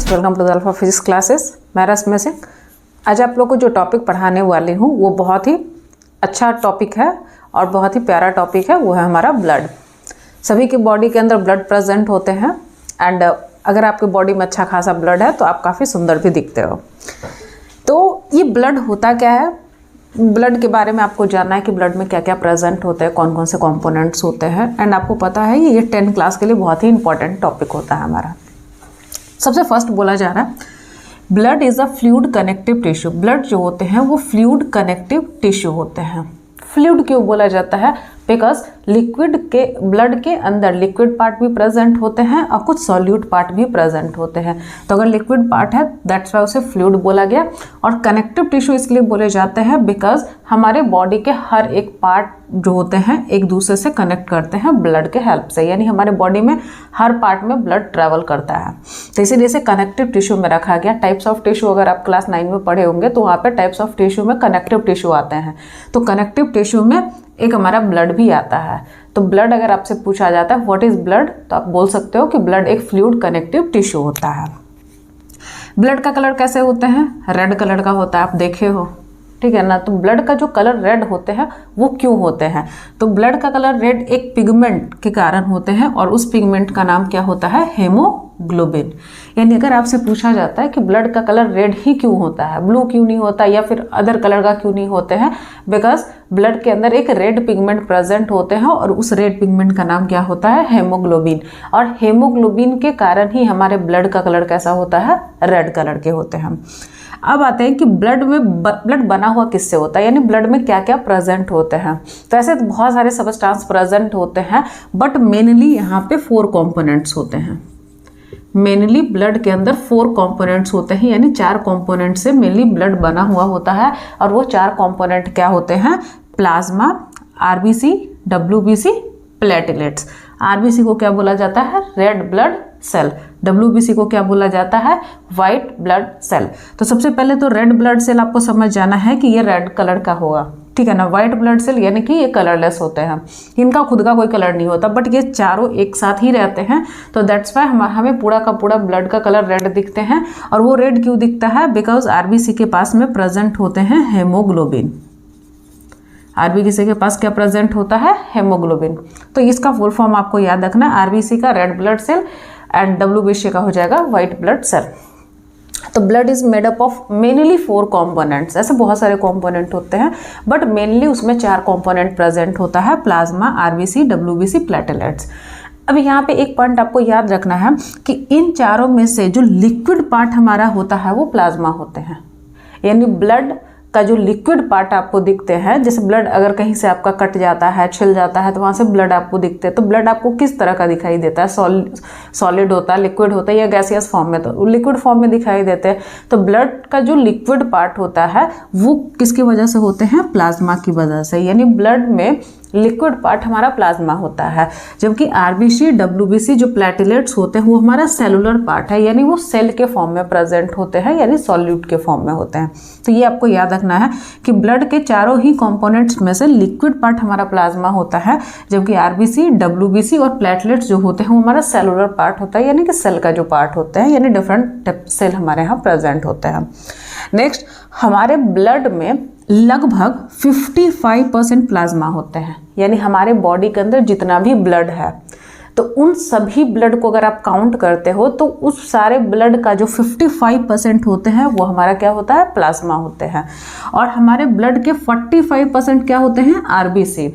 Students, welcome to the Alpha Physics Classes. मैं रस्म सिंह। आज आप लोग को जो टॉपिक पढ़ाने वाली हूँ वो बहुत ही अच्छा टॉपिक है और बहुत ही प्यारा टॉपिक है। वो है हमारा ब्लड। सभी की बॉडी के अंदर ब्लड प्रेजेंट होते हैं एंड अगर आपके बॉडी में अच्छा खासा ब्लड है तो आप काफ़ी सुंदर भी दिखते हो। तो ये ब्लड होता क्या है, ब्लड के बारे में आपको जानना है कि ब्लड में क्या क्या प्रेजेंट होते हैं, कौन कौन से कंपोनेंट्स होते हैं। एंड आपको पता है ये 10th क्लास के लिए बहुत ही इंपॉर्टेंट टॉपिक होता है हमारा। सबसे फर्स्ट बोला जा रहा है blood is a fluid connective tissue. Blood जो होते हैं वो फ्लूइड कनेक्टिव टिश्यू होते हैं। फ्लूइड क्यों बोला जाता है? बिकॉज लिक्विड के ब्लड के अंदर लिक्विड पार्ट भी प्रेजेंट होते हैं और कुछ सॉल्यूट पार्ट भी प्रेजेंट होते हैं। तो अगर लिक्विड पार्ट है दैट्स वाई उसे फ्लूइड बोला गया। और कनेक्टिव टिश्यू इसलिए बोले जाते हैं बिकॉज हमारे बॉडी के हर एक पार्ट जो होते हैं एक दूसरे से कनेक्ट करते हैं ब्लड के हेल्प से, यानी हमारे बॉडी में हर पार्ट में ब्लड ट्रैवल करता है। तो इसीलिए इसे कनेक्टिव टिश्यू में रखा गया। टाइप्स ऑफ टिश्यू अगर आप क्लास 9 में पढ़े होंगे तो वहाँ पे टाइप्स ऑफ टिश्यू में कनेक्टिव टिश्यू आते हैं। तो कनेक्टिव टिश्यू में एक हमारा ब्लड भी आता है। तो ब्लड अगर आपसे पूछा जाता है व्हाट इज ब्लड, तो आप बोल सकते हो कि ब्लड एक फ्लूइड कनेक्टिव टिश्यू होता है। ब्लड का कलर कैसे होते हैं? रेड कलर का होता है, आप देखे हो, ठीक है ना। तो ब्लड का जो कलर रेड होते हैं वो क्यों होते हैं? तो ब्लड का कलर रेड एक पिगमेंट के कारण होते हैं और उस पिगमेंट का नाम क्या होता है? हेमोग्लोबिन। यानी अगर आपसे पूछा जाता है कि ब्लड का कलर रेड ही क्यों होता है, ब्लू क्यों नहीं होता या फिर अदर कलर का क्यों नहीं होते हैं, बिकॉज ब्लड के अंदर एक रेड पिगमेंट प्रेजेंट होते हैं और उस रेड पिगमेंट का नाम क्या होता है? हेमोग्लोबिन। और हेमोग्लोबिन के कारण ही हमारे ब्लड का कलर कैसा होता है? रेड कलर के होते हैं। अब आते हैं कि ब्लड बना हुआ किससे होता है, यानी ब्लड में क्या क्या प्रेजेंट होते हैं। तो ऐसे तो बहुत सारे सबस्टांस प्रेजेंट होते हैं बट मेनली यहाँ पे 4 कंपोनेंट्स होते हैं। मेनली ब्लड के अंदर 4 कंपोनेंट्स होते हैं, यानी 4 कंपोनेंट से मेनली ब्लड बना हुआ होता है। और वो 4 कंपोनेंट क्या होते हैं? Plasma, RBC, WBC, platelets. RBC को क्या बोला जाता है? Red blood cell. डब्ल्यूबीसी को क्या बोला जाता है? White blood cell. तो सबसे पहले तो रेड ब्लड सेल आपको समझ जाना है कि ये रेड कलर का होगा, ठीक है ना। वाइट ब्लड सेल यानी कि ये कलरलेस होते हैं, इनका खुद का कोई कलर नहीं होता बट ये चारों एक साथ ही रहते हैं। तो दैट्स वाई हमें पूरा का पूरा ब्लड का कलर रेड दिखते हैं। और वो रेड क्यों दिखता है? बिकॉज आरबीसी के पास में प्रेजेंट होते हैं हेमोग्लोबिन। आरबीसी के पास क्या प्रेजेंट होता है? हेमोग्लोबिन। तो इसका फुल फॉर्म आपको याद रखना है, आरबीसी का red blood cell and WBC का हो जाएगा वाइट ब्लड सेल। तो blood is made up of mainly 4 components. ऐसे बहुत सारे कंपोनेंट होते हैं बट मेनली उसमें 4 कंपोनेंट प्रेजेंट होता है, प्लाज्मा, आरबीसी, डब्ल्यूबीसी, प्लेटलेट्स। अब यहाँ पे एक पॉइंट आपको याद रखना है कि इन चारों में से जो लिक्विड पार्ट हमारा होता है वो प्लाज्मा होते हैं। यानी ब्लड का जो लिक्विड पार्ट आपको दिखते हैं, जैसे ब्लड अगर कहीं से आपका कट जाता है, छिल जाता है तो वहाँ से ब्लड आपको दिखते हैं। तो ब्लड आपको किस तरह का दिखाई देता है? सॉलिड होता है, लिक्विड होता है या गैसियस फॉर्म में? तो लिक्विड फॉर्म में दिखाई देते हैं। तो ब्लड का जो लिक्विड पार्ट होता है वो किसकी वजह से होते हैं? प्लाज्मा की वजह से। यानी ब्लड में लिक्विड पार्ट हमारा प्लाज्मा होता है, जबकि आरबीसी, डब्ल्यूबीसी जो प्लेटलेट्स होते हैं वो हमारा सेलुलर पार्ट है, यानी वो सेल के फॉर्म में प्रेजेंट होते हैं, यानी सॉल्यूट के फॉर्म में होते हैं। तो ये आपको याद रखना है कि ब्लड के चारों ही कंपोनेंट्स में से लिक्विड पार्ट हमारा प्लाज्मा होता है, जबकि आरबीसी, डब्ल्यूबीसी और प्लेटलेट्स जो होते हैं वो हमारा सेलुलर पार्ट होता है, यानी कि सेल का जो पार्ट होता है, यानी डिफरेंट सेल हमारे यहाँ प्रेजेंट होते हैं। नेक्स्ट, हमारे ब्लड में लगभग 55% प्लाज्मा होते हैं। यानी हमारे बॉडी के अंदर जितना भी ब्लड है तो उन सभी ब्लड को अगर आप काउंट करते हो तो उस सारे ब्लड का जो 55% होते हैं वो हमारा क्या होता है? प्लाज्मा होते हैं। और हमारे ब्लड के 45% क्या होते हैं? आरबीसी।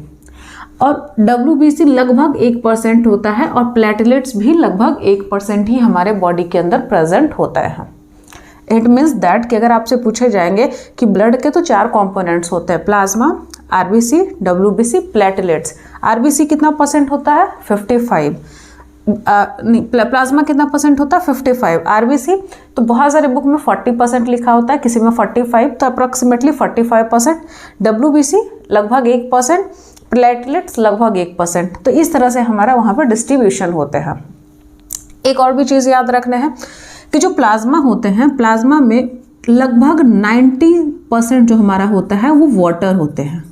और डब्ल्यूबीसी लगभग 1% होता है और प्लेटलेट्स भी लगभग 1% ही हमारे बॉडी के अंदर प्रेजेंट होता है। इट मीन्स दैट कि अगर आपसे पूछे जाएंगे कि ब्लड के तो 4 कंपोनेंट्स होते हैं, plasma, RBC, WBC, platelets. RBC कितना परसेंट होता है? 55। प्लाज्मा कितना परसेंट होता है? 55। आरबीसी तो बहुत सारे बुक में 40% लिखा होता है, किसी में 45, तो अप्रॉक्सीमेटली 45%। डब्ल्यूबीसी लगभग 1%, प्लेटलेट्स लगभग 1%। तो इस तरह से हमारा वहाँ पर डिस्ट्रीब्यूशन होते हैं। एक और भी चीज़ याद रखना है कि जो प्लाज्मा होते हैं, प्लाज्मा में लगभग 90% जो हमारा होता है वो वाटर होते हैं।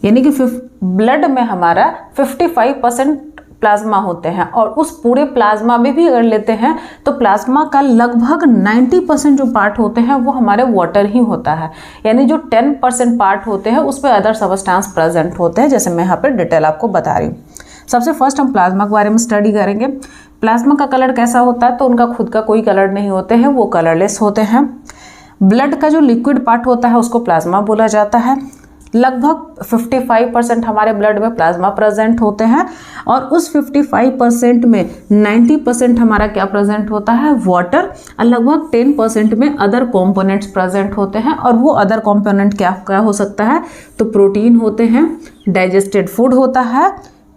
यानी कि ब्लड में हमारा 55% प्लाज्मा होते हैं, और उस पूरे प्लाज्मा में भी अगर लेते हैं तो प्लाज्मा का लगभग 90% जो पार्ट होते हैं वो हमारे वाटर ही होता है, यानी जो 10% पार्ट होते हैं उसमें अदर सबस्टेंस प्रेजेंट होते हैं, जैसे मैं यहाँ पर डिटेल आपको बता रही हूँ। सबसे फर्स्ट हम प्लाज्मा के बारे में स्टडी करेंगे। प्लाज्मा का कलर कैसा होता है, तो उनका खुद का कोई कलर नहीं होते हैं, वो कलरलेस होते हैं। ब्लड का जो लिक्विड पार्ट होता है उसको प्लाज्मा बोला जाता है। लगभग 55% हमारे ब्लड में प्लाज्मा प्रेजेंट होते हैं, और उस 55% में 90% हमारा क्या प्रेजेंट होता है, वाटर, और लगभग 10% में अदर कंपोनेंट्स प्रेजेंट होते हैं। और वो अदर कंपोनेंट क्या क्या हो सकता है, तो प्रोटीन होते हैं, डाइजेस्टेड फूड होता है,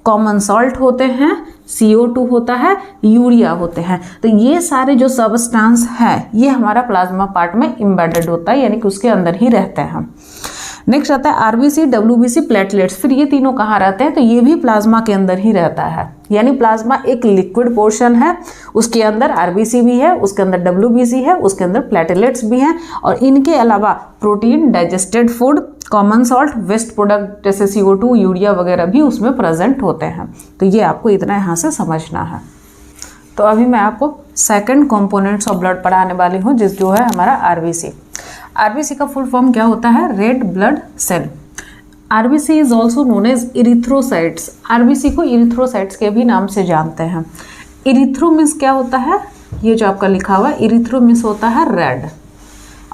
कॉमन सॉल्ट होते हैं, CO2 होता है, यूरिया होते हैं। तो ये सारे जो सबस्टेंस है ये हमारा प्लाज्मा पार्ट में एम्बेडेड होता है, यानी कि उसके अंदर ही रहते हैं। नेक्स्ट आता है RBC, WBC, प्लेटलेट्स। फिर ये तीनों कहाँ रहते हैं, तो ये भी प्लाज्मा के अंदर ही रहता है, यानी प्लाज्मा एक लिक्विड पोर्शन है, उसके अंदर RBC भी है, उसके अंदर WBC है, उसके अंदर प्लेटलेट्स भी हैं, और इनके अलावा protein, digested food, common salt, waste product जैसे CO2, यूरिया वगैरह भी उसमें प्रेजेंट होते हैं। तो ये आपको इतना यहाँ से समझना है। तो अभी मैं आपको सेकंड कंपोनेंट्स ऑफ ब्लड पढ़ाने वाली हूँ, जो है हमारा RBC। RBC का फुल फॉर्म क्या होता है, red blood cell. RBC is also known as erythrocytes. RBC को इरिथ्रोसाइट्स के भी नाम से जानते हैं। इरिथ्रो मीन्स क्या होता है, ये जो आपका लिखा हुआ है, इरिथ्रो मीन्स होता है रेड,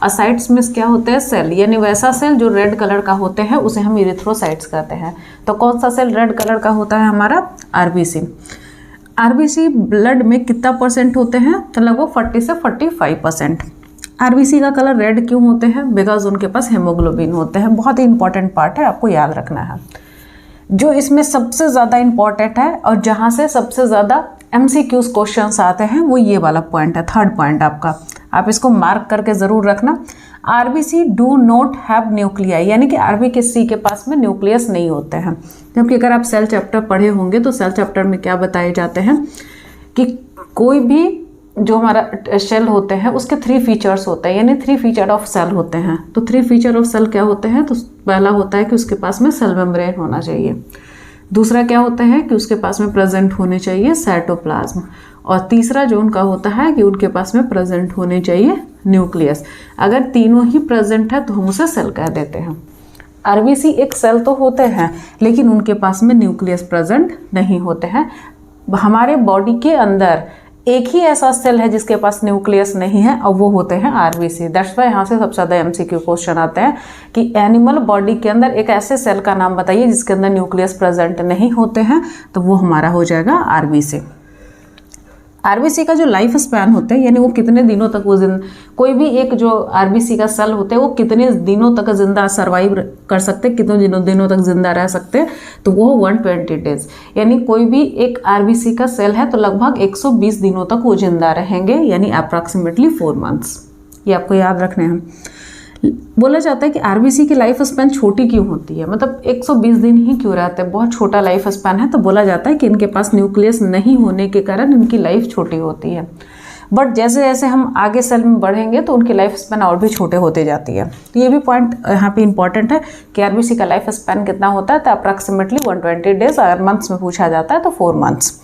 और साइट्स मीन्स क्या होता है, सेल, यानी वैसा सेल जो रेड कलर का होते हैं उसे हम इरिथ्रोसाइट्स कहते हैं। तो कौन सा सेल रेड कलर का होता है, हमारा RBC। RBC ब्लड में कितना परसेंट होते हैं, तो लगभग 40 से 45%। RBC का कलर रेड क्यों होते हैं, बिकॉज उनके पास हेमोग्लोबिन होते हैं। बहुत ही इंपॉर्टेंट पार्ट है, आपको याद रखना है। जो इसमें सबसे ज़्यादा इंपॉर्टेंट है और जहाँ से सबसे ज़्यादा MCQs क्वेश्चंस आते हैं वो ये वाला पॉइंट है, थर्ड पॉइंट आपका, आप इसको मार्क करके ज़रूर रखना। RBC do not have nuclei, यानी कि RBC के पास में न्यूक्लियस नहीं होते हैं। क्योंकि अगर आप सेल चैप्टर पढ़े होंगे तो सेल चैप्टर में क्या बताए जाते हैं कि कोई भी जो हमारा सेल होते हैं उसके 3 फीचर्स होते हैं, यानी 3 फीचर ऑफ सेल होते हैं। तो 3 फीचर ऑफ सेल क्या होते हैं, तो पहला होता है कि उसके पास में सेल मेम्ब्रेन होना चाहिए, दूसरा क्या होता है कि उसके पास में प्रेजेंट होने चाहिए साइटोप्लाज्म, और तीसरा जो उनका होता है कि उनके पास में प्रेजेंट होने चाहिए न्यूक्लियस। अगर तीनों ही प्रेजेंट है तो हम उसे सेल कह देते हैं। RBC एक सेल तो होते हैं लेकिन उनके पास में न्यूक्लियस प्रेजेंट नहीं होते हैं। हमारे बॉडी के अंदर एक ही ऐसा सेल है जिसके पास न्यूक्लियस नहीं है, और वो होते हैं RBC। दैट्स वाई यहाँ से सबसे ज़्यादा MCQ क्वेश्चन आते हैं कि एनिमल बॉडी के अंदर एक ऐसे सेल का नाम बताइए जिसके अंदर न्यूक्लियस प्रेजेंट नहीं होते हैं, तो वो हमारा हो जाएगा RBC। RBC का जो लाइफ स्पैन होता है, यानी वो कितने दिनों तक वो कोई भी एक जो RBC का सेल होता है वो कितने दिनों तक जिंदा सर्वाइव कर सकते हैं, कितने दिनों तक जिंदा रह सकते हैं, तो वो 120 डेज। यानी कोई भी एक RBC का सेल है तो लगभग 120 दिनों तक वो जिंदा रहेंगे, यानी अप्रॉक्सीमेटली 4 मंथ्स। ये आपको याद रखने हैं। बोला जाता है कि RBC की लाइफ स्पैन छोटी क्यों होती है, मतलब 120 दिन ही क्यों रहते हैं, बहुत छोटा लाइफ स्पैन है। तो बोला जाता है कि इनके पास न्यूक्लियस नहीं होने के कारण इनकी लाइफ छोटी होती है। बट जैसे जैसे हम आगे सेल में बढ़ेंगे तो उनकी लाइफ स्पैन और भी छोटे होते जाती है। तो ये भी पॉइंट यहाँ पे इंपॉर्टेंट है कि RBC का लाइफ स्पैन कितना होता है, तो अप्रॉक्सीमेटली 120 डेज। अगर मंथ्स में पूछा जाता है तो 4 मंथ्स।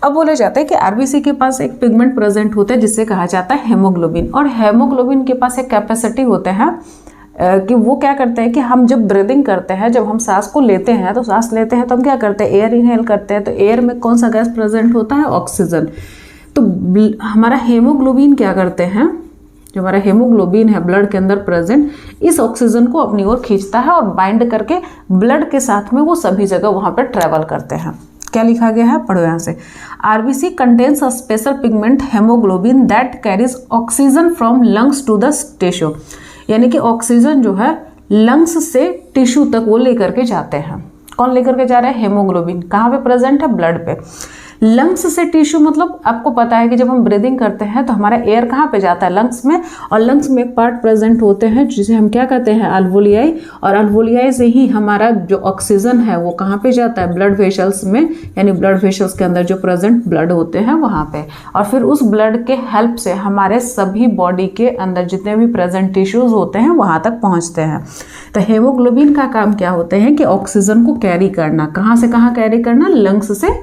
अब बोला जाता है कि RBC के पास एक पिगमेंट प्रेजेंट होता है जिससे कहा जाता है हेमोग्लोबिन, और हेमोग्लोबिन के पास एक कैपेसिटी होते हैं कि वो क्या करते हैं कि हम जब ब्रीदिंग करते हैं, जब हम सांस को लेते हैं तो सांस लेते हैं तो हम क्या करते हैं, एयर इनहेल करते हैं, तो एयर में कौन सा गैस प्रेजेंट होता है, ऑक्सीजन। तो हमारा हेमोग्लोबिन क्या करते हैं, जो हमारा हेमोग्लोबिन है ब्लड के अंदर प्रेजेंट, इस ऑक्सीजन को अपनी ओर खींचता है और बाइंड करके ब्लड के साथ में वो सभी जगह वहाँ पर ट्रेवल करते हैं। क्या लिखा गया है, पढ़ो यहाँ से। RBC contains a special pigment haemoglobin that carries oxygen from lungs to the tissue, यानी कि ऑक्सीजन जो है लंग्स से टिश्यू तक वो लेकर के जाते हैं। कौन लेकर के जा रहा है, हेमोग्लोबिन। कहाँ पे प्रेजेंट है, ब्लड पे। लंग्स से टिश्यू मतलब आपको पता है कि जब हम ब्रीदिंग करते हैं तो हमारा एयर कहाँ पे जाता है, लंग्स में, और लंग्स में एक पार्ट प्रेजेंट होते हैं जिसे हम क्या कहते हैं, अल्वोलियाई, और अल्वोलियाई से ही हमारा जो ऑक्सीजन है वो कहाँ पे जाता है, ब्लड वेसल्स में, यानी ब्लड वेसल्स के अंदर जो प्रेजेंट ब्लड होते हैं वहाँ पे, और फिर उस ब्लड के हेल्प से हमारे सभी बॉडी के अंदर जितने भी प्रेजेंट टिश्यूज होते हैं वहाँ तक पहुँचते हैं। तो हेमोग्लोबिन का काम क्या होता है कि ऑक्सीजन को कैरी करना, कहाँ से कहाँ कैरी करना, लंग्स से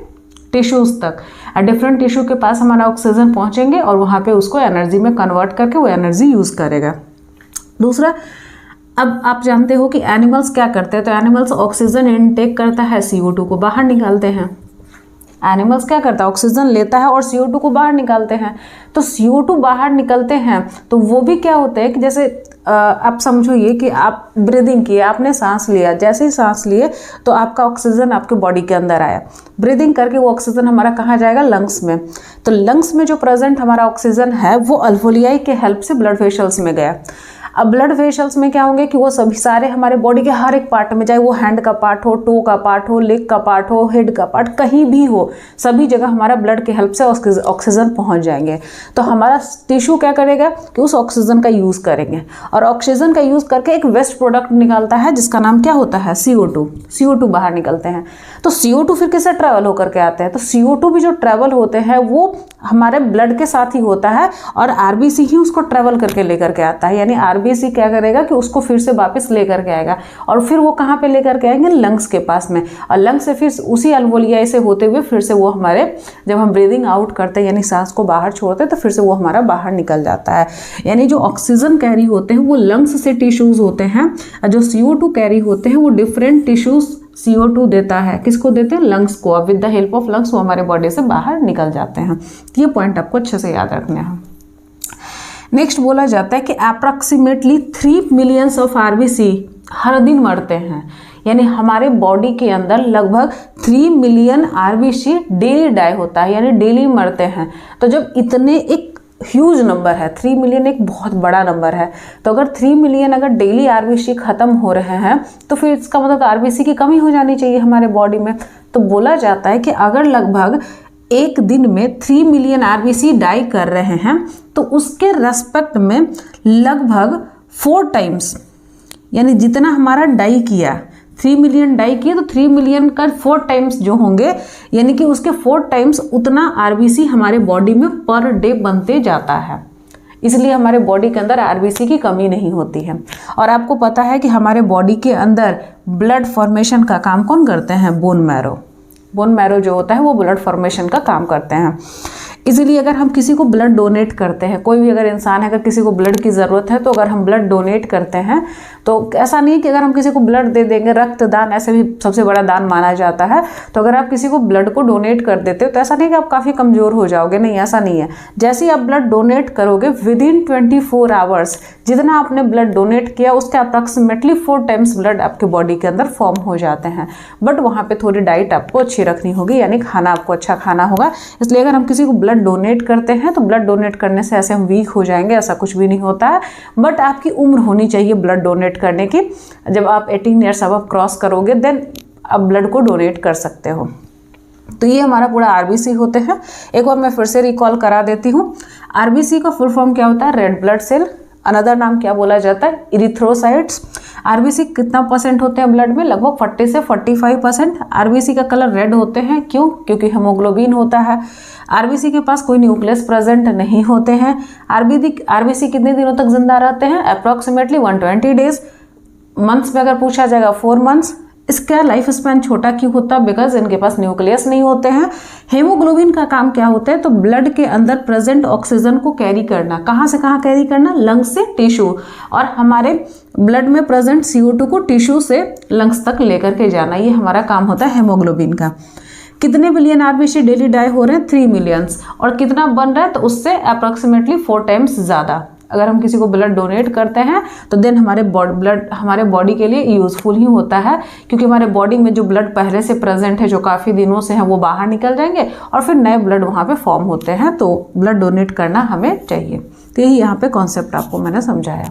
टिश्यूज़ तक। डिफरेंट टिश्यू के पास हमारा ऑक्सीजन पहुंचेंगे और वहाँ पे उसको एनर्जी में कन्वर्ट करके वो एनर्जी यूज़ करेगा। दूसरा, अब आप जानते हो कि एनिमल्स क्या करते हैं, तो एनिमल्स ऑक्सीजन इनटेक करता है, CO2 को बाहर निकालते हैं। एनिमल्स क्या करता है, ऑक्सीजन लेता है और CO2 को बाहर निकालते हैं। तो CO2 बाहर निकलते हैं तो वो भी क्या होता है कि जैसे आप समझो ये कि आप ब्रीदिंग किए, आपने सांस लिया, जैसे ही सांस लिए तो आपका ऑक्सीजन आपके बॉडी के अंदर आया, ब्रीदिंग करके वो ऑक्सीजन हमारा कहाँ जाएगा, लंग्स में। तो लंग्स में जो प्रेजेंट हमारा ऑक्सीजन है वो अल्वोलियाई के हेल्प से ब्लड वेसल्स में गया। अब ब्लड वेसल्स में क्या होंगे कि वो सभी सारे हमारे बॉडी के हर एक पार्ट में, चाहे वो हैंड का पार्ट हो, टो का पार्ट हो, लेग का पार्ट हो, हेड का पार्ट, कहीं भी हो, सभी जगह हमारा ब्लड के हेल्प से ऑक्सीजन पहुंच जाएंगे। तो हमारा टिश्यू क्या करेगा कि उस ऑक्सीजन का यूज़ करेंगे और ऑक्सीजन का यूज़ करके एक वेस्ट प्रोडक्ट निकालता है जिसका नाम क्या होता है, CO2 बाहर निकलते हैं। तो CO2 फिर किससे ट्रैवल होकर के आते हैं, तो CO2 भी जो ट्रैवल होते हैं वो हमारे ब्लड के साथ ही होता है और RBC ही उसको ट्रैवल करके लेकर के आता है। यानी RBC क्या करेगा कि उसको फिर से वापस लेकर के आएगा और फिर वो कहाँ पे लेकर के आएंगे, लंग्स के पास में, और लंग्स से फिर उसी अल्वोलियाई से होते हुए फिर से वो हमारे, जब हम ब्रीदिंग आउट करते हैं यानी सांस को बाहर छोड़ते हैं तो फिर से वो हमारा बाहर निकल जाता है। यानी जो ऑक्सीजन कैरी होते हैं वो लंग्स से टिश्यूज़ होते हैं और जो CO2 कैरी होते हैं वो डिफरेंट टिश्यूज़ CO2 देता है, किसको देते हैं, लंग्स को। With the help of lungs वो हमारे बॉडी से बाहर निकल जाते हैं। तो ये पॉइंट आपको अच्छे से याद रखना है। नेक्स्ट बोला जाता है कि अप्रॉक्सीमेटली 3 मिलियंस ऑफ RBC हर दिन मरते हैं। यानी हमारे बॉडी के अंदर लगभग 3 मिलियन RBC डेली डाई होता है, यानी डेली मरते हैं। तो जब इतने, एक ह्यूज नंबर है, 3 मिलियन एक बहुत बड़ा नंबर है, तो अगर 3 मिलियन अगर डेली RBC खत्म हो रहे हैं तो फिर इसका मतलब RBC की कमी हो जानी चाहिए हमारे बॉडी में। तो बोला जाता है कि अगर लगभग एक दिन में 3 मिलियन RBC डाई कर रहे हैं तो उसके रेस्पेक्ट में लगभग 4 टाइम्स, यानी जितना हमारा डाई किया, 3 मिलियन डाई किए तो 3 मिलियन का 4 टाइम्स जो होंगे, यानी कि उसके 4 टाइम्स उतना RBC हमारे बॉडी में पर डे बनते जाता है। इसलिए हमारे बॉडी के अंदर RBC की कमी नहीं होती है। और आपको पता है कि हमारे बॉडी के अंदर ब्लड फॉर्मेशन का काम कौन करते हैं, बोन मैरो जो होता है वो ब्लड फॉर्मेशन का काम करते हैं। इसीलिए अगर हम किसी को ब्लड डोनेट करते हैं, कोई भी अगर इंसान है, अगर किसी को ब्लड की ज़रूरत है तो अगर हम ब्लड डोनेट करते हैं तो ऐसा नहीं कि अगर हम किसी को ब्लड दे देंगे, रक्तदान ऐसे भी सबसे बड़ा दान माना जाता है, तो अगर आप किसी को ब्लड को डोनेट कर देते हो तो ऐसा नहीं कि आप काफ़ी कमज़ोर हो जाओगे, नहीं, ऐसा नहीं है। जैसे ही आप ब्लड डोनेट करोगे विदिन 24 आवर्स जितना आपने ब्लड डोनेट किया उसके अप्रॉक्सीमेटली 4 टाइम्स ब्लड आपके बॉडी के अंदर फॉर्म हो जाते हैं। बट वहाँ पर थोड़ी डाइट आपको अच्छी रखनी होगी, यानी खाना आपको अच्छा खाना होगा। इसलिए अगर हम किसी को ब्लड डोनेट करते हैं तो ब्लड डोनेट करने से ऐसे हम वीक हो जाएंगे, ऐसा कुछ भी नहीं होता है। बट आपकी उम्र होनी चाहिए ब्लड डोनेट करने की। जब आप 18 ईयर्स अब क्रॉस करोगे देन आप ब्लड को डोनेट कर सकते हो। तो ये हमारा पूरा RBC होते हैं। एक बार मैं फिर से रिकॉल करा देती हूँ। RBC का फुल फॉर्म क्या होता है, रेड ब्लड सेल। अनदर नाम क्या बोला जाता है, इरिथ्रोसाइट्स। RBC कितना परसेंट होते हैं ब्लड में, लगभग 40 से 45%। RBC का कलर रेड होते हैं, क्यों, क्योंकि हीमोग्लोबिन होता है। RBC के पास कोई न्यूक्लियस प्रेजेंट नहीं होते हैं। RBC कितने दिनों तक जिंदा रहते हैं, अप्रॉक्सीमेटली 120 डेज। मंथ्स में अगर पूछा जाएगा 4 मंथ्स। इसका लाइफ स्पैन छोटा क्यों होता है, बिकॉज इनके पास न्यूक्लियस नहीं होते हैं। हेमोग्लोबिन का काम क्या होता है, तो ब्लड के अंदर प्रेजेंट ऑक्सीजन को कैरी करना, कहाँ से कहाँ कैरी करना, लंग्स से टिश्यू, और हमारे ब्लड में प्रेजेंट CO2 को टिश्यू से लंग्स तक लेकर के जाना, ये हमारा काम होता है हेमोग्लोबिन का। कितने बिलियन RBC डेली डाई हो रहे हैं, 3 मिलियंस। और कितना बन रहा है, तो उससे अप्रॉक्सीमेटली 4 टाइम्स ज़्यादा। अगर हम किसी को ब्लड डोनेट करते हैं तो देन ब्लड हमारे बॉडी के लिए यूज़फुल ही होता है, क्योंकि हमारे बॉडी में जो ब्लड पहले से प्रेजेंट है, जो काफ़ी दिनों से हैं, वो बाहर निकल जाएंगे और फिर नए ब्लड वहाँ पे फॉर्म होते हैं। तो ब्लड डोनेट करना हमें चाहिए। तो यही यहाँ पे कॉन्सेप्ट आपको मैंने समझाया।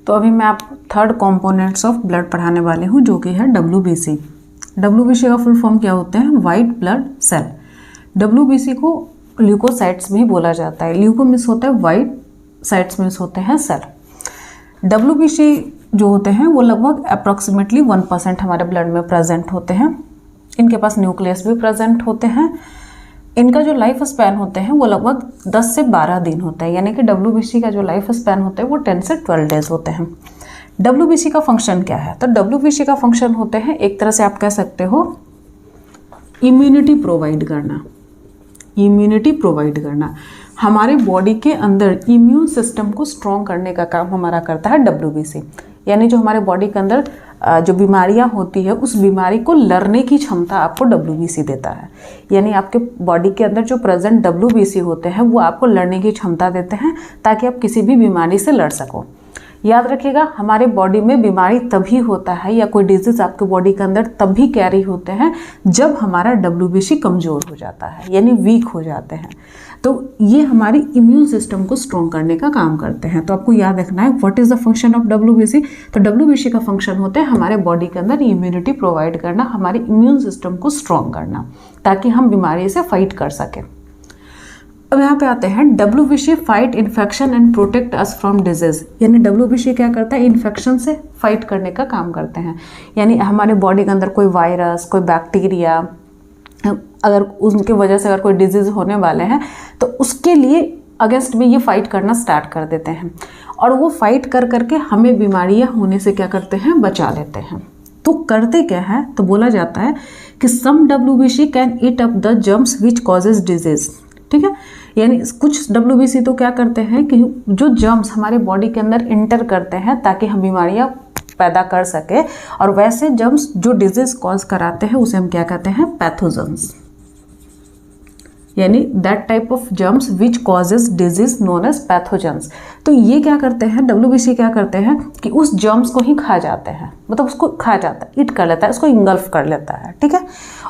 तो अभी मैं आपको 3rd कॉम्पोनेंट्स ऑफ ब्लड पढ़ाने वाली हूँ, जो कि है WBC। WBC का फुल फॉर्म क्या होते हैं, वाइट ब्लड सेल। WBC को ल्यूकोसाइट्स भी बोला जाता है। ल्यूको मीन्स होता है वाइट, साइट्स मीन्स होते हैं सेल। WBC जो होते हैं वो लगभग अप्रॉक्सीमेटली 1% हमारे ब्लड में प्रेजेंट होते हैं। इनके पास न्यूक्लियस भी प्रेजेंट होते हैं। इनका जो लाइफ स्पैन होते हैं वो लगभग 10 से 12 दिन होता है, यानी कि WBC का जो लाइफ स्पैन होता है वो 10 से 12 डेज होते हैं। WBC का फंक्शन क्या है, तो WBC का फंक्शन होते हैं, एक तरह से आप कह सकते हो इम्यूनिटी प्रोवाइड करना, इम्यूनिटी प्रोवाइड करना। हमारे बॉडी के अंदर इम्यून सिस्टम को स्ट्रॉन्ग करने का काम हमारा करता है WBC। यानी जो हमारे बॉडी के अंदर जो बीमारियां होती है उस बीमारी को लड़ने की क्षमता आपको WBC देता है। यानी आपके बॉडी के अंदर जो प्रेजेंट WBC होते हैं वो आपको लड़ने की क्षमता देते हैं ताकि आप किसी भी बीमारी से लड़ सको। याद रखिएगा, हमारे बॉडी में बीमारी तभी होता है या कोई डिजीज़ आपके बॉडी के अंदर तभी कैरी होते हैं जब हमारा WBC कमज़ोर हो जाता है, यानी वीक हो जाते हैं। तो ये हमारी इम्यून सिस्टम को स्ट्रॉन्ग करने का काम करते हैं। तो आपको याद रखना है what is the function of WBC। तो WBC का फंक्शन होता है हमारे बॉडी के अंदर इम्यूनिटी प्रोवाइड करना, हमारे इम्यून सिस्टम को स्ट्रॉन्ग करना, ताकि हम बीमारी से फाइट कर सकें। अब यहाँ पे आते हैं, WBC fight infection and protect us from disease. यानी WBC क्या करता है, इन्फेक्शन से फाइट करने का काम करते हैं। यानी हमारे बॉडी के अंदर कोई वायरस, कोई बैक्टीरिया, अगर उनकी वजह से अगर कोई डिजीज़ होने वाले हैं तो उसके लिए अगेंस्ट में ये फाइट करना स्टार्ट कर देते हैं, और वो फाइट कर करके हमें बीमारियां होने से क्या करते हैं, बचा लेते हैं। तो करते क्या है, तो बोला जाता है कि सम WBC can eat up the germs which causes disease. ठीक है, यानी कुछ WBC तो क्या करते हैं कि जो जर्म्स हमारे बॉडी के अंदर इंटर करते हैं ताकि हम बीमारियां पैदा कर सके, और वैसे जर्म्स जो डिजीज कॉज कराते हैं उसे हम क्या कहते हैं, पैथोजेंस। यानी that type of germs which causes disease known as pathogens. तो ये क्या करते हैं, WBC क्या करते हैं कि उस जर्म्स को ही खा जाते हैं, मतलब उसको खा जाता है, ईट कर लेता है, उसको इंगल्फ कर लेता है। ठीक है,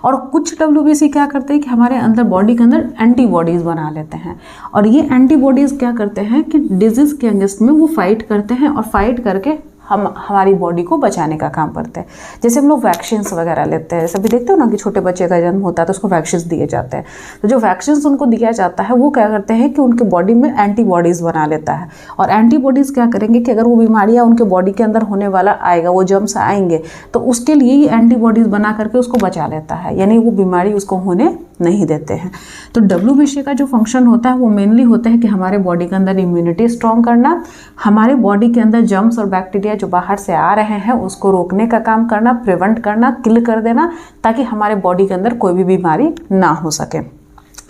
और कुछ WBC क्या करते हैं कि हमारे अंदर बॉडी के अंदर एंटीबॉडीज़ बना लेते हैं, और ये एंटीबॉडीज़ क्या करते हैं कि डिजीज़ के अगेंस्ट में वो फाइट करते हैं, और फाइट करके हमारी बॉडी को बचाने का काम करते हैं। जैसे हम लोग वैक्सीन्स वगैरह लेते हैं, सभी देखते हो ना कि छोटे बच्चे का जन्म होता है तो उसको वैक्सीन्स दिए जाते हैं। तो जो वैक्सीन्स उनको दिया जाता है वो क्या करते हैं कि उनके बॉडी में एंटीबॉडीज़ बना लेता है, और एंटीबॉडीज़ क्या करेंगे कि अगर वो बीमारियाँ उनके बॉडी के अंदर होने वाला आएगा, वो जर्म्स आएंगे, तो उसके लिए ये एंटीबॉडीज़ बना करके उसको बचा लेता है, यानी वो बीमारी उसको होने नहीं देते हैं। तो WBC का जो फंक्शन होता है वो मेनली होता है कि हमारे बॉडी के अंदर इम्यूनिटी स्ट्रॉन्ग करना, हमारे बॉडी के अंदर जर्म्स और बैक्टीरिया जो बाहर से आ रहे हैं उसको रोकने का काम करना, प्रिवेंट करना, किल कर देना, ताकि हमारे बॉडी के अंदर कोई भी बीमारी ना हो सके,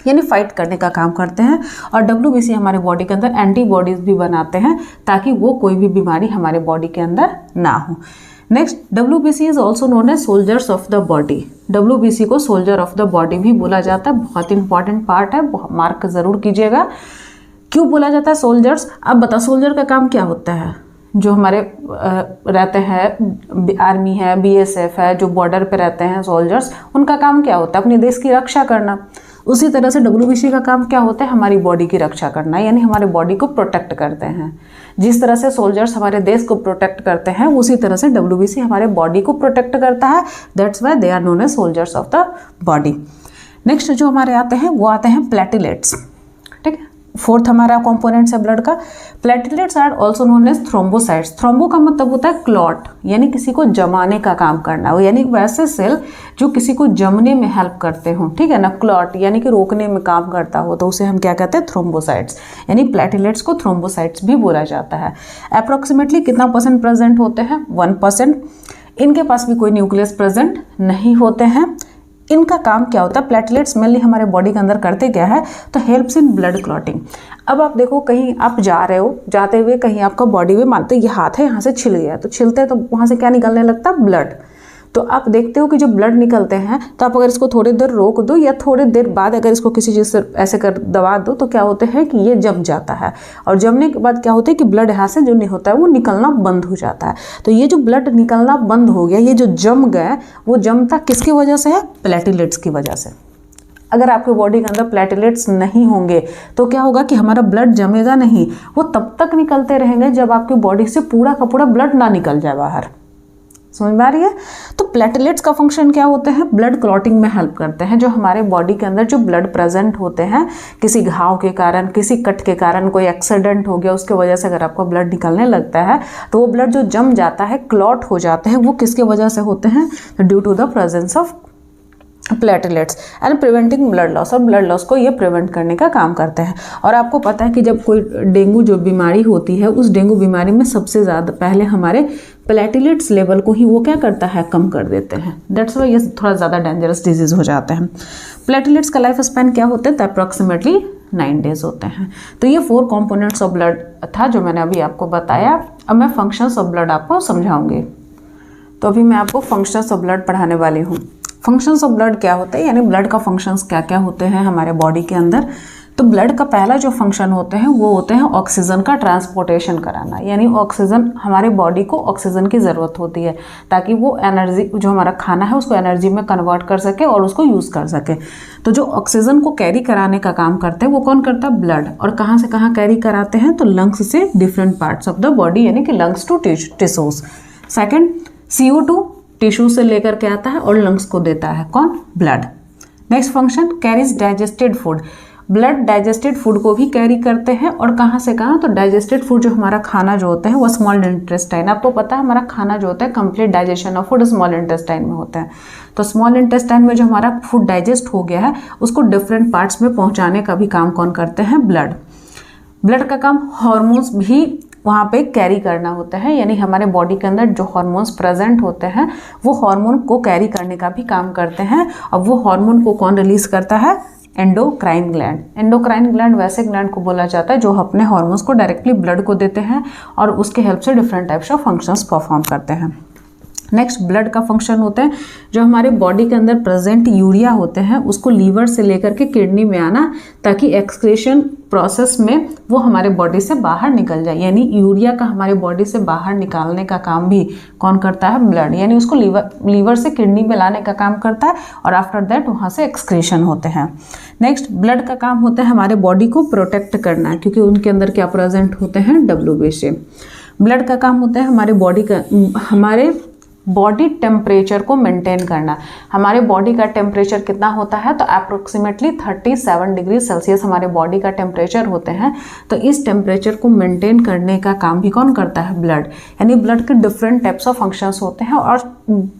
यानी फाइट करने का काम करते हैं। और WBC हमारे बॉडी के अंदर एंटीबॉडीज़ भी बनाते हैं ताकि वो कोई भी बीमारी हमारे बॉडी के अंदर ना हो। Next, WBC is also known as soldiers of the body. WBC को सोल्जर ऑफ द बॉडी भी बोला जाता है, बहुत इंपॉर्टेंट पार्ट है, मार्क ज़रूर कीजिएगा। क्यों बोला जाता है सोल्जर्स? अब बता, सोल्जर का काम क्या होता है? जो हमारे रहते हैं, आर्मी है, BSF है, जो बॉर्डर पे रहते हैं सोल्जर्स, उनका काम क्या होता है? अपने देश की रक्षा करना। उसी तरह से WBC का काम क्या होता है? हमारी बॉडी की रक्षा करना, यानी हमारे बॉडी को प्रोटेक्ट करते हैं। जिस तरह से सोल्जर्स हमारे देश को प्रोटेक्ट करते हैं उसी तरह से WBC हमारे बॉडी को प्रोटेक्ट करता है। That's why they are known as soldiers of the body. Next जो हमारे आते हैं वो आते हैं प्लेटिलेट्स। ठीक है, फोर्थ हमारा कंपोनेंट्स है ब्लड का। Platelets are also known as thrombocytes. Thrombo का मतलब होता है क्लॉट, यानी किसी को जमाने का काम करना, यानी वैसे सेल जो किसी को जमने में हेल्प करते हो। ठीक है ना, क्लॉट यानी कि रोकने में काम करता हो, तो उसे हम क्या कहते हैं? थ्रोम्बोसाइट्स। यानी प्लेटिलेट्स को थ्रोम्बोसाइट्स भी बोला जाता है। अप्रॉक्सीमेटली कितना % प्रेजेंट होते हैं? 1%। इनके पास भी कोई न्यूक्लियस प्रेजेंट नहीं होते हैं। इनका काम क्या होता है? प्लेटलेट्स मेनली हमारे बॉडी के अंदर करते क्या है, तो हेल्प्स इन ब्लड क्लॉटिंग। अब आप देखो, कहीं आप जा रहे हो, जाते हुए कहीं आपका बॉडी में मानते ये हाथ है, यहाँ से छिल गया, तो छिलते तो वहाँ से क्या निकलने लगता है? ब्लड। तो आप देखते हो कि जो ब्लड निकलते हैं, तो आप अगर इसको थोड़ी देर रोक दो या थोड़ी देर बाद अगर इसको किसी चीज़ से ऐसे कर दबा दो तो क्या होता है कि ये जम जाता है, और जमने के बाद क्या होता है कि ब्लड यहाँ से जो नहीं होता है वो निकलना बंद हो जाता है। तो ये जो ब्लड निकलना बंद हो गया, ये जो जम गया, वो जमता किसकी वजह से है? प्लेटिलेट्स की वजह से। अगर आपके बॉडी के अंदर प्लेटिलेट्स नहीं होंगे तो क्या होगा कि हमारा ब्लड जमेगा नहीं, वो तब तक निकलते रहेंगे जब आपकी बॉडी से पूरा का पूरा ब्लड ना निकल जाए बाहर। समझ में आ रही है? तो प्लेटलेट्स का फंक्शन क्या होते हैं? ब्लड क्लॉटिंग में हेल्प करते हैं। जो हमारे बॉडी के अंदर जो ब्लड प्रेजेंट होते हैं, किसी घाव के कारण, किसी कट के कारण, कोई एक्सीडेंट हो गया उसके वजह से अगर आपका ब्लड निकलने लगता है तो वो ब्लड जो जम जाता है, क्लॉट हो जाते हैं, वो किसके वजह से होते हैं? Due to the presence of platelets and preventing blood loss, और ब्लड लॉस को ये प्रिवेंट करने का काम करते हैं। और आपको पता है कि जब कोई डेंगू जो बीमारी होती है, उस डेंगू बीमारी में सबसे ज़्यादा पहले हमारे प्लेटलेट्स लेवल को ही वो क्या करता है, कम कर देते हैं। दैट्स वाई ये थोड़ा ज़्यादा डेंजरस डिजीज़ हो जाते हैं। प्लेटलेट्स का लाइफ स्पैन क्या होता है, तो अप्रॉक्सीमेटली 9 डेज होते हैं। तो ये 4 कंपोनेंट्स ऑफ ब्लड था जो मैंने अभी आपको बताया। अब मैं फंक्शंस ऑफ ब्लड आपको समझाऊंगी। तो अभी मैं आपको फंक्शंस ऑफ ब्लड पढ़ाने वाली हूँ। फंक्शंस ऑफ ब्लड क्या होता है, यानी ब्लड का फंक्शंस क्या क्या होते हैं हमारे बॉडी के अंदर। तो ब्लड का पहला जो फंक्शन होते हैं वो होते हैं ऑक्सीजन का ट्रांसपोर्टेशन कराना, यानी ऑक्सीजन, हमारे बॉडी को ऑक्सीजन की ज़रूरत होती है ताकि वो एनर्जी, जो हमारा खाना है उसको एनर्जी में कन्वर्ट कर सके और उसको यूज़ कर सके। तो जो ऑक्सीजन को कैरी कराने का काम करते हैं वो कौन करता है, ब्लड। और कहाँ से कहाँ कैरी कराते हैं, तो लंग्स से different parts of the body, यानी कि lungs to tissues. Second, CO2 tissue से लेकर के आता है और लंग्स को देता है कौन, blood. Next function, carries digested food. Blood digested food को भी कैरी करते हैं, और कहाँ से कहाँ, तो डाइजेस्टेड फूड जो हमारा खाना जो होता है वो स्मॉल इंटेस्टाइन, आपको पता है हमारा खाना जो होता है complete digestion of food small intestine में होता है। तो स्मॉल इंटेस्टाइन में जो हमारा फूड डाइजेस्ट हो गया है उसको डिफरेंट पार्ट्स में पहुँचाने का भी काम कौन करते हैं, ब्लड। ब्लड का काम हार्मोन्स भी वहाँ पे कैरी करना होता है, यानी हमारे बॉडी के अंदर जो हार्मोन्स प्रेजेंट होते हैं वो हार्मोन को कैरी करने का भी काम करते हैं। और वो हार्मोन को कौन रिलीज करता है, एंडोक्राइन ग्लैंड। एंडोक्राइन ग्लैंड वैसे ग्लैंड को बोला जाता है जो अपने हार्मोन्स को डायरेक्टली ब्लड को देते हैं और उसके हेल्प से different types of functions perform करते हैं। नेक्स्ट, ब्लड का फंक्शन होता है जो हमारे बॉडी के अंदर प्रेजेंट यूरिया होते हैं उसको लीवर से लेकर के किडनी में आना, ताकि एक्सक्रीशन प्रोसेस में वो हमारे बॉडी से बाहर निकल जाए। यानी यूरिया का हमारे बॉडी से बाहर निकालने का काम भी कौन करता है, ब्लड। यानी उसको लीवर से किडनी में लाने का काम करता है और आफ्टर दैट वहाँ से एक्सक्रीशन होते हैं। नेक्स्ट, ब्लड का काम होता है हमारे बॉडी को प्रोटेक्ट करना, क्योंकि उनके अंदर क्या प्रेजेंट होते हैं, WBC। ब्लड का काम होता है हमारे बॉडी टेम्परेचर को मेंटेन करना। हमारे बॉडी का टेम्परेचर कितना होता है, तो अप्रोक्सीमेटली 37 डिग्री सेल्सियस हमारे बॉडी का टेम्परेचर होते हैं। तो इस टेम्परेचर को मेंटेन करने का काम भी कौन करता है, ब्लड। यानी ब्लड के डिफरेंट टाइप्स ऑफ फंक्शंस होते हैं, और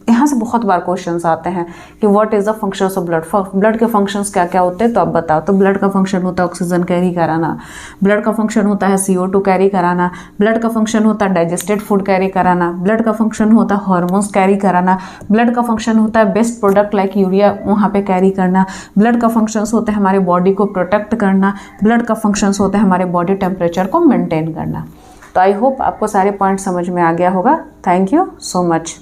यहाँ से बहुत बार क्वेश्चंस आते हैं कि what is the functions of blood. Blood के फंक्शंस क्या क्या होते हैं, तो अब बताओ। तो ब्लड का फंक्शन होता है ऑक्सीजन कैरी कराना, ब्लड का फंक्शन होता है CO2 कैरी कराना, ब्लड का फंक्शन होता है डाइजेस्टेड फूड कैरी कराना, ब्लड का फंक्शन होता है हार्मोन्स कैरी कराना, ब्लड का फंक्शन होता है बेस्ट प्रोडक्ट लाइक यूरिया वहाँ पे कैरी करना, ब्लड का फंक्शंस होते हैं हमारे बॉडी को प्रोटेक्ट करना, ब्लड का फंक्शंस होता है हमारे बॉडी टेम्परेचर को मेंटेन करना। तो आई होप आपको सारे पॉइंट समझ में आ गया होगा। Thank you so much.